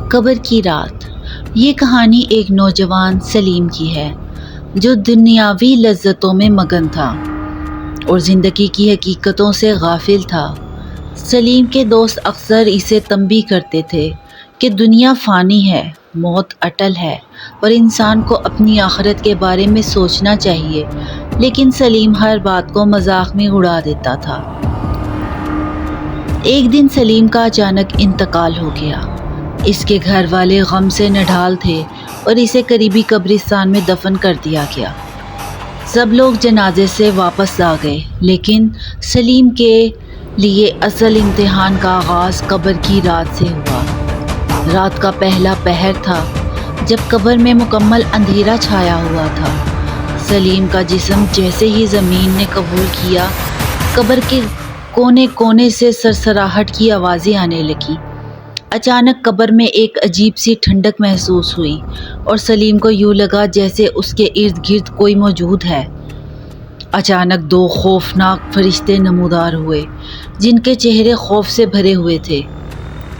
قبر کی رات۔ یہ کہانی ایک نوجوان سلیم کی ہے جو دنیاوی لذتوں میں مگن تھا اور زندگی کی حقیقتوں سے غافل تھا۔ سلیم کے دوست اکثر اسے تنبیہ کرتے تھے کہ دنیا فانی ہے، موت اٹل ہے اور انسان کو اپنی آخرت کے بارے میں سوچنا چاہیے، لیکن سلیم ہر بات کو مذاق میں اڑا دیتا تھا۔ ایک دن سلیم کا اچانک انتقال ہو گیا۔ اس کے گھر والے غم سے نڈھال تھے اور اسے قریبی قبرستان میں دفن کر دیا گیا۔ سب لوگ جنازے سے واپس آ گئے، لیکن سلیم کے لیے اصل امتحان کا آغاز قبر کی رات سے ہوا۔ رات کا پہلا پہر تھا جب قبر میں مکمل اندھیرا چھایا ہوا تھا۔ سلیم کا جسم جیسے ہی زمین نے قبول کیا، قبر کے کونے کونے سے سرسراہٹ کی آوازیں آنے لگیں۔ اچانک قبر میں ایک عجیب سی ٹھنڈک محسوس ہوئی اور سلیم کو یوں لگا جیسے اس کے ارد گرد کوئی موجود ہے۔ اچانک دو خوفناک فرشتے نمودار ہوئے جن کے چہرے خوف سے بھرے ہوئے تھے۔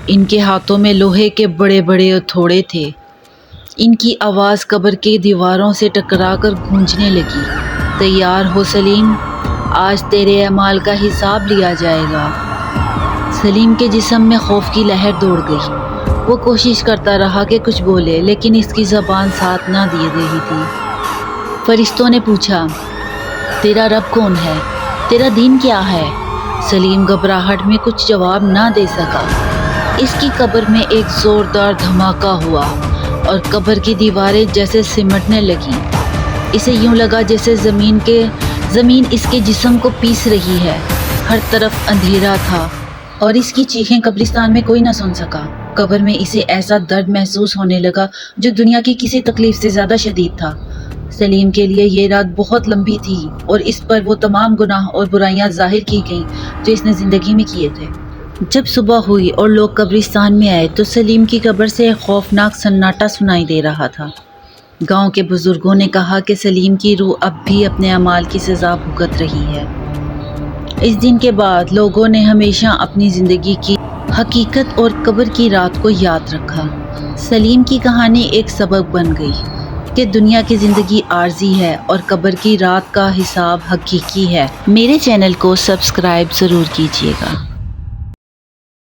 ان کے ہاتھوں میں لوہے کے بڑے بڑے ہتھوڑے تھے۔ ان کی آواز قبر کی دیواروں سے ٹکرا کر گونجنے لگی۔ تیار ہو سلیم، آج تیرے اعمال کا حساب لیا جائے گا۔ سلیم کے جسم میں خوف کی لہر دوڑ گئی۔ وہ کوشش کرتا رہا کہ کچھ بولے، لیکن اس کی زبان ساتھ نہ دے رہی تھی۔ فرشتوں نے پوچھا، تیرا رب کون ہے؟ تیرا دین کیا ہے؟ سلیم گھبراہٹ میں کچھ جواب نہ دے سکا۔ اس کی قبر میں ایک زوردار دھماکہ ہوا اور قبر کی دیواریں جیسے سمٹنے لگیں۔ اسے یوں لگا جیسے زمین اس کے جسم کو پیس رہی ہے۔ ہر طرف اندھیرا تھا اور اس کی چیخیں قبرستان میں کوئی نہ سن سکا۔ قبر میں اسے ایسا درد محسوس ہونے لگا جو دنیا کی کسی تکلیف سے زیادہ شدید تھا۔ سلیم کے لیے یہ رات بہت لمبی تھی اور اس پر وہ تمام گناہ اور برائیاں ظاہر کی گئیں جو اس نے زندگی میں کیے تھے۔ جب صبح ہوئی اور لوگ قبرستان میں آئے تو سلیم کی قبر سے ایک خوفناک سناٹا سنائی دے رہا تھا۔ گاؤں کے بزرگوں نے کہا کہ سلیم کی روح اب بھی اپنے اعمال کی سزا بھگت رہی ہے۔ اس دن کے بعد لوگوں نے ہمیشہ اپنی زندگی کی حقیقت اور قبر کی رات کو یاد رکھا۔ سلیم کی کہانی ایک سبق بن گئی کہ دنیا کی زندگی عارضی ہے اور قبر کی رات کا حساب حقیقی ہے۔ میرے چینل کو سبسکرائب ضرور کیجیے گا۔